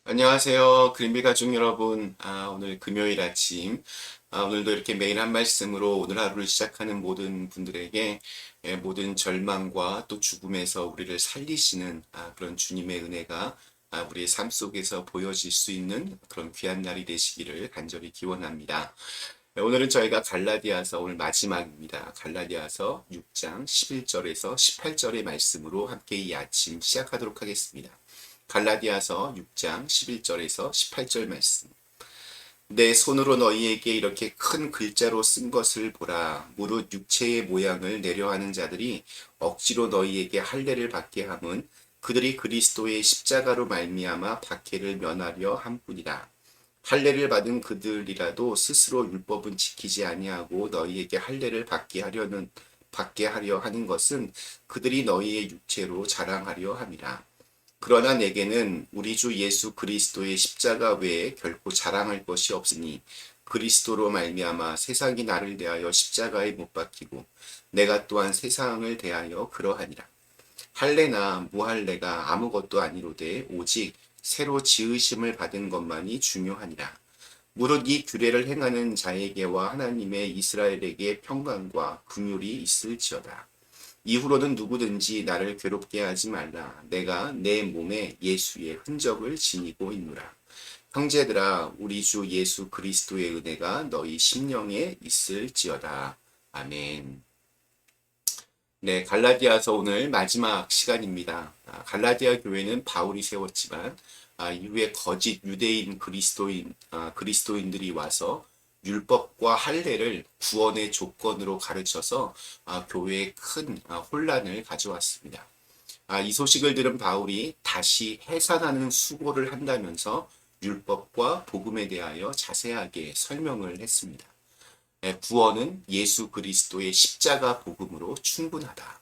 안녕하세요. 그린비 가족 여러분. 오늘 금요일 아침. 오늘도 이렇게 매일 한 말씀으로 오늘 하루를 시작하는 모든 분들에게 모든 절망과 또 죽음에서 우리를 살리시는 그런 주님의 은혜가 우리의 삶 속에서 보여질 수 있는 그런 귀한 날이 되시기를 간절히 기원합니다. 오늘은 저희가 갈라디아서 오늘 마지막입니다. 갈라디아서 6장 11절에서 18절의 말씀으로 함께 이 아침 시작하도록 하겠습니다. 갈라디아서 6장 11절에서 18절 말씀. 내 손으로 너희에게 이렇게 큰 글자로 쓴 것을 보라. 무릇 육체의 모양을 내려하는 자들이 억지로 너희에게 할례를 받게 함은 그들이 그리스도의 십자가로 말미암아 박해를 면하려 함뿐이라. 할례를 받은 그들이라도 스스로 율법은 지키지 아니하고 너희에게 할례를 받게 하려 하는 것은 그들이 너희의 육체로 자랑하려 함이라. 그러나 내게는 우리 주 예수 그리스도의 십자가 외에 결코 자랑할 것이 없으니 그리스도로 말미암아 세상이 나를 대하여 십자가에 못 박히고 내가 또한 세상을 대하여 그러하니라. 할례나 무할례가 아무것도 아니로되 오직 새로 지으심을 받은 것만이 중요하니라. 무릇 이 규례를 행하는 자에게와 하나님의 이스라엘에게 평강과 긍휼이 있을지어다. 이후로는 누구든지 나를 괴롭게 하지 말라. 내가 내 몸에 예수의 흔적을 지니고 있노라. 형제들아, 우리 주 예수 그리스도의 은혜가 너희 심령에 있을지어다. 아멘. 네, 갈라디아서 오늘 마지막 시간입니다. 갈라디아 교회는 바울이 세웠지만 이후에 거짓 유대인 그리스도인들이 와서 율법과 할례를 구원의 조건으로 가르쳐서 교회에 큰 혼란을 가져왔습니다. 이 소식을 들은 바울이 다시 해산하는 수고를 한다면서 율법과 복음에 대하여 자세하게 설명을 했습니다. 구원은 예수 그리스도의 십자가 복음으로 충분하다.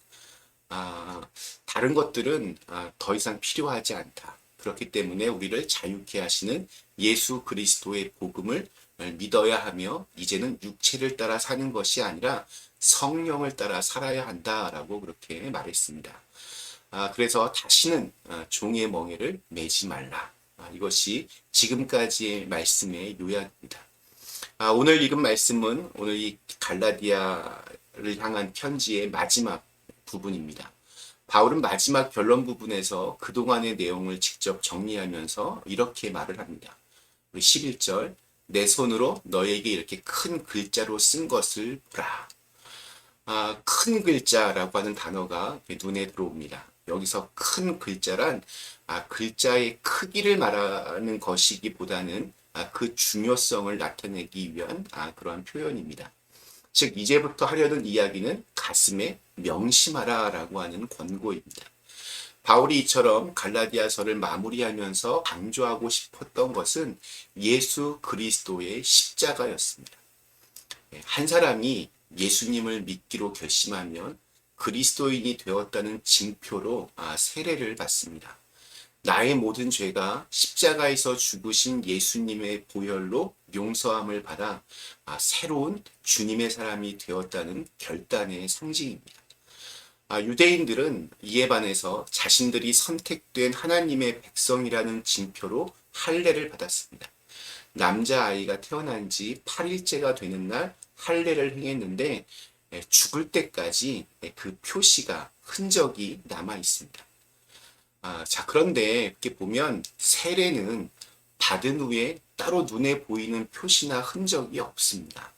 다른 것들은 더 이상 필요하지 않다. 그렇기 때문에 우리를 자유케 하시는 예수 그리스도의 복음을 믿어야 하며 이제는 육체를 따라 사는 것이 아니라 성령을 따라 살아야 한다라고 그렇게 말했습니다. 그래서 다시는 종의 멍에를 매지 말라. 이것이 지금까지의 말씀의 요약입니다. 오늘 읽은 말씀은 오늘 이 갈라디아를 향한 편지의 마지막 부분입니다. 바울은 마지막 결론 부분에서 그동안의 내용을 직접 정리하면서 이렇게 말을 합니다. 11절, 내 손으로 너에게 이렇게 큰 글자로 쓴 것을 보라. 큰 글자라고 하는 단어가 눈에 들어옵니다. 여기서 큰 글자란 글자의 크기를 말하는 것이기보다는 그 중요성을 나타내기 위한 그러한 표현입니다. 즉 이제부터 하려는 이야기는 가슴에 명심하라라고 하는 권고입니다. 바울이 이처럼 갈라디아서를 마무리하면서 강조하고 싶었던 것은 예수 그리스도의 십자가였습니다. 한 사람이 예수님을 믿기로 결심하면 그리스도인이 되었다는 징표로 세례를 받습니다. 나의 모든 죄가 십자가에서 죽으신 예수님의 보혈로 용서함을 받아 새로운 주님의 사람이 되었다는 결단의 상징입니다. 유대인들은 이에 반해서 자신들이 선택된 하나님의 백성이라는 징표로 할례를 받았습니다. 남자아이가 태어난 지 8일째가 되는 날 할례를 행했는데 죽을 때까지 그 표시가 흔적이 남아 있습니다. 그런데 이렇게 보면 세례는 받은 후에 따로 눈에 보이는 표시나 흔적이 없습니다.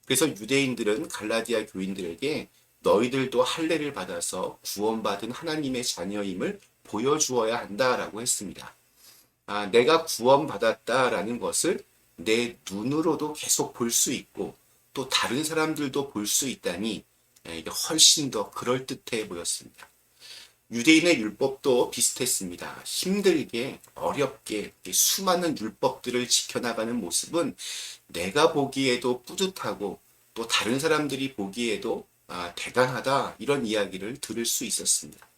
그래서 유대인들은 갈라디아 교인들에게 너희들도 할례를 받아서 구원받은 하나님의 자녀임을 보여주어야 한다라고 했습니다. 내가 구원받았다라는 것을 내 눈으로도 계속 볼 수 있고 또 다른 사람들도 볼 수 있다니 이게 훨씬 더 그럴듯해 보였습니다. 유대인의 율법도 비슷했습니다. 힘들게 어렵게 수많은 율법들을 지켜나가는 모습은 내가 보기에도 뿌듯하고 또 다른 사람들이 보기에도 대단하다 이런 이야기를 들을 수 있었습니다.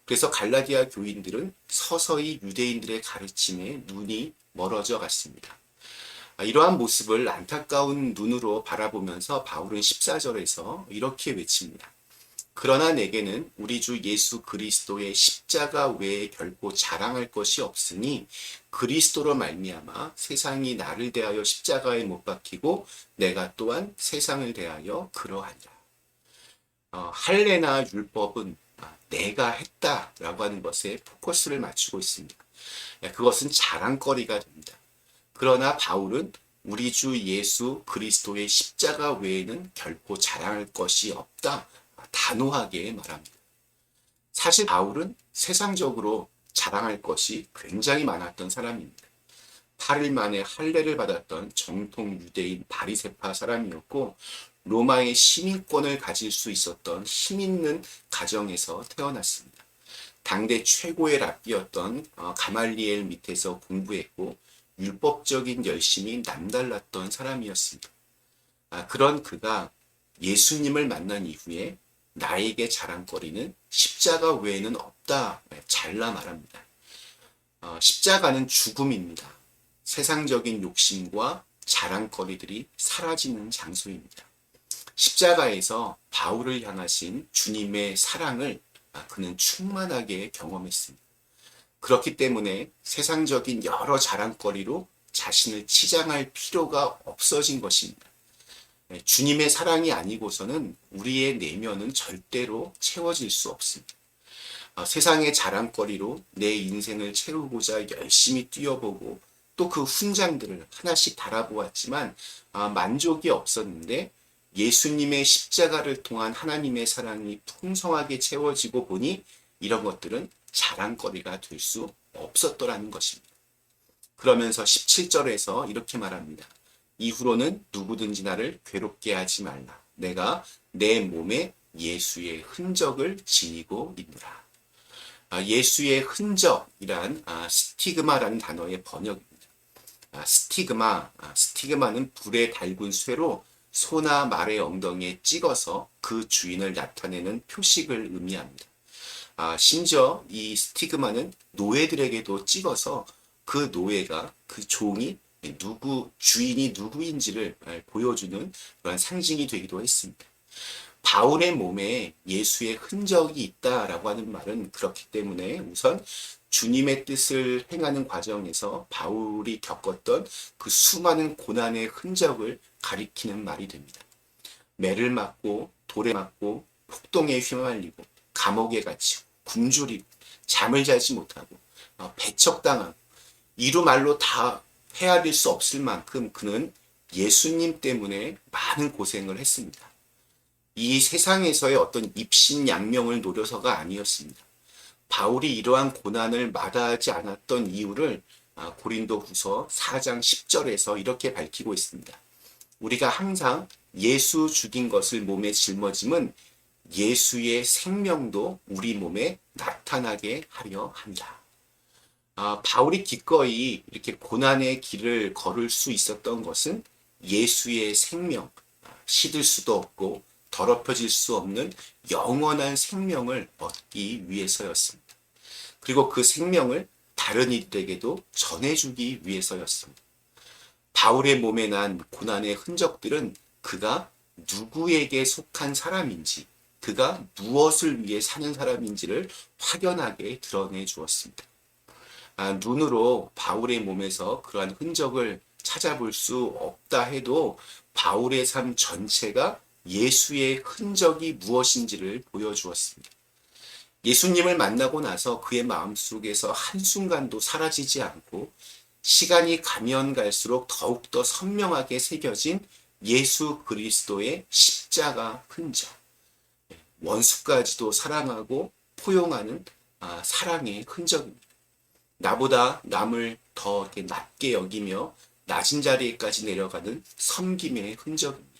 그래서 갈라디아 교인들은 서서히 유대인들의 가르침에 눈이 멀어져 갔습니다. 이러한 모습을 안타까운 눈으로 바라보면서 바울은 14절에서 이렇게 외칩니다. 그러나 내게는 우리 주 예수 그리스도의 십자가 외에 결코 자랑할 것이 없으니 그리스도로 말미암아 세상이 나를 대하여 십자가에 못 박히고 내가 또한 세상을 대하여 그러하니라. 할례나 율법은 내가 했다라고 하는 것에 포커스를 맞추고 있습니다. 그것은 자랑거리가 됩니다. 그러나 바울은 우리 주 예수 그리스도의 십자가 외에는 결코 자랑할 것이 없다. 단호하게 말합니다. 사실 바울은 세상적으로 자랑할 것이 굉장히 많았던 사람입니다. 8일 만에 할례를 받았던 정통 유대인 바리새파 사람이었고 로마의 시민권을 가질 수 있었던 힘 있는 가정에서 태어났습니다. 당대 최고의 랍비였던 가말리엘 밑에서 공부했고 율법적인 열심이 남달랐던 사람이었습니다. 그런 그가 예수님을 만난 이후에 나에게 자랑거리는 십자가 외에는 없다. 잘라 말합니다. 십자가는 죽음입니다. 세상적인 욕심과 자랑거리들이 사라지는 장소입니다. 십자가에서 바울을 향하신 주님의 사랑을 그는 충만하게 경험했습니다. 그렇기 때문에 세상적인 여러 자랑거리로 자신을 치장할 필요가 없어진 것입니다. 주님의 사랑이 아니고서는 우리의 내면은 절대로 채워질 수 없습니다. 세상의 자랑거리로 내 인생을 채우고자 열심히 뛰어보고 또 그 훈장들을 하나씩 달아보았지만 만족이 없었는데 예수님의 십자가를 통한 하나님의 사랑이 풍성하게 채워지고 보니 이런 것들은 자랑거리가 될 수 없었더라는 것입니다. 그러면서 17절에서 이렇게 말합니다. 이후로는 누구든지 나를 괴롭게 하지 말라. 내가 내 몸에 예수의 흔적을 지니고 있노라. 예수의 흔적이란 스티그마라는 단어의 번역입니다. 스티그마는 불에 달군 쇠로 소나 말의 엉덩이에 찍어서 그 주인을 나타내는 표식을 의미합니다. 심지어 이 스티그마는 노예들에게도 찍어서 그 노예가 그 종이 주인이 누구인지를 보여주는 그런 상징이 되기도 했습니다. 바울의 몸에 예수의 흔적이 있다라고 하는 말은 그렇기 때문에 우선 주님의 뜻을 행하는 과정에서 바울이 겪었던 그 수많은 고난의 흔적을 가리키는 말이 됩니다. 매를 맞고 돌에 맞고 폭동에 휘말리고 감옥에 갇히고 굶주리고 잠을 자지 못하고 배척당하고 이루 말로 다 헤아릴 수 없을 만큼 그는 예수님 때문에 많은 고생을 했습니다. 이 세상에서의 어떤 입신양명을 노려서가 아니었습니다. 바울이 이러한 고난을 마다하지 않았던 이유를 고린도후서 4장 10절에서 이렇게 밝히고 있습니다. 우리가 항상 예수 죽인 것을 몸에 짊어짐은 예수의 생명도 우리 몸에 나타나게 하려 합니다. 바울이 기꺼이 이렇게 고난의 길을 걸을 수 있었던 것은 예수의 생명, 시들 수도 없고 더럽혀질 수 없는 영원한 생명을 얻기 위해서였습니다. 그리고 그 생명을 다른 이들에게도 전해주기 위해서였습니다. 바울의 몸에 난 고난의 흔적들은 그가 누구에게 속한 사람인지, 그가 무엇을 위해 사는 사람인지를 확연하게 드러내 주었습니다. 눈으로 바울의 몸에서 그러한 흔적을 찾아볼 수 없다 해도 바울의 삶 전체가 예수의 흔적이 무엇인지를 보여주었습니다. 예수님을 만나고 나서 그의 마음속에서 한순간도 사라지지 않고 시간이 가면 갈수록 더욱더 선명하게 새겨진 예수 그리스도의 십자가 흔적. 원수까지도 사랑하고 포용하는 사랑의 흔적입니다. 나보다 남을 더 낮게 여기며 낮은 자리에까지 내려가는 섬김의 흔적입니다.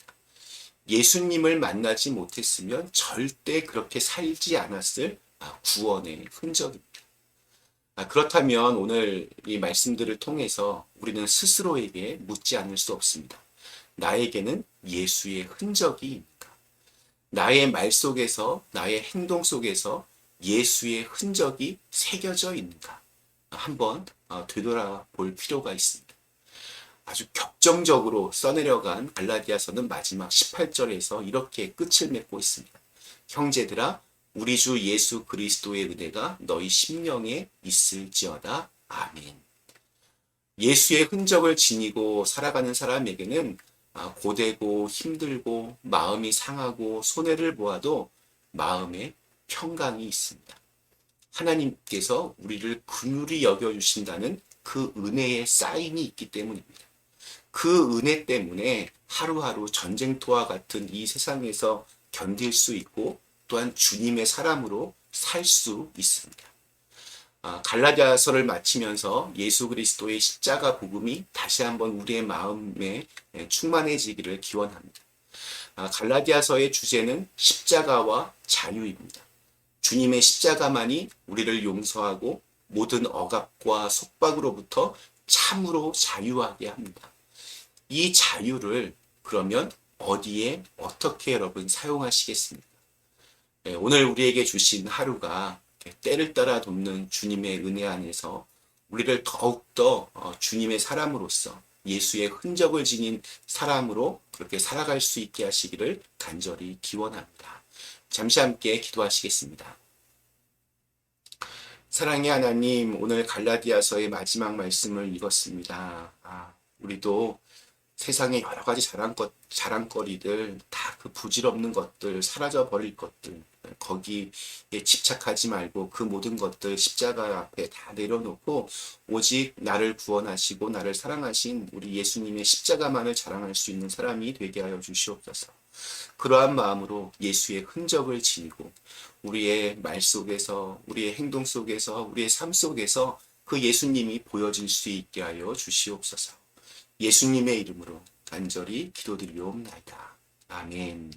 예수님을 만나지 못했으면 절대 그렇게 살지 않았을 구원의 흔적입니다. 그렇다면 오늘 이 말씀들을 통해서 우리는 스스로에게 묻지 않을 수 없습니다. 나에게는 예수의 흔적이 있는가? 나의 말 속에서, 나의 행동 속에서 예수의 흔적이 새겨져 있는가? 한번 되돌아볼 필요가 있습니다. 아주 격정적으로 써내려간 갈라디아서는 마지막 18절에서 이렇게 끝을 맺고 있습니다. 형제들아 우리 주 예수 그리스도의 은혜가 너희 심령에 있을지어다. 아멘. 예수의 흔적을 지니고 살아가는 사람에게는 고되고 힘들고 마음이 상하고 손해를 보아도 마음에 평강이 있습니다. 하나님께서 우리를 긍휼히 여겨주신다는 그 은혜의 사인이 있기 때문입니다. 그 은혜 때문에 하루하루 전쟁터와 같은 이 세상에서 견딜 수 있고 또한 주님의 사람으로 살 수 있습니다. 갈라디아서를 마치면서 예수 그리스도의 십자가 복음이 다시 한번 우리의 마음에 충만해지기를 기원합니다. 갈라디아서의 주제는 십자가와 자유입니다. 주님의 십자가만이 우리를 용서하고 모든 억압과 속박으로부터 참으로 자유하게 합니다. 이 자유를 그러면 어디에 어떻게 여러분 사용하시겠습니까? 오늘 우리에게 주신 하루가 때를 따라 돕는 주님의 은혜 안에서 우리를 더욱더 주님의 사람으로서 예수의 흔적을 지닌 사람으로 그렇게 살아갈 수 있게 하시기를 간절히 기원합니다. 잠시 함께 기도하시겠습니다. 사랑의 하나님, 오늘 갈라디아서의 마지막 말씀을 읽었습니다. 우리도 세상의 여러 가지 자랑거리들, 다 그 부질없는 것들, 사라져 버릴 것들, 거기에 집착하지 말고 그 모든 것들 십자가 앞에 다 내려놓고 오직 나를 구원하시고 나를 사랑하신 우리 예수님의 십자가만을 자랑할 수 있는 사람이 되게 하여 주시옵소서. 그러한 마음으로 예수의 흔적을 지니고 우리의 말 속에서, 우리의 행동 속에서, 우리의 삶 속에서 그 예수님이 보여질 수 있게 하여 주시옵소서. 예수님의 이름으로 간절히 기도드리옵나이다. 아멘.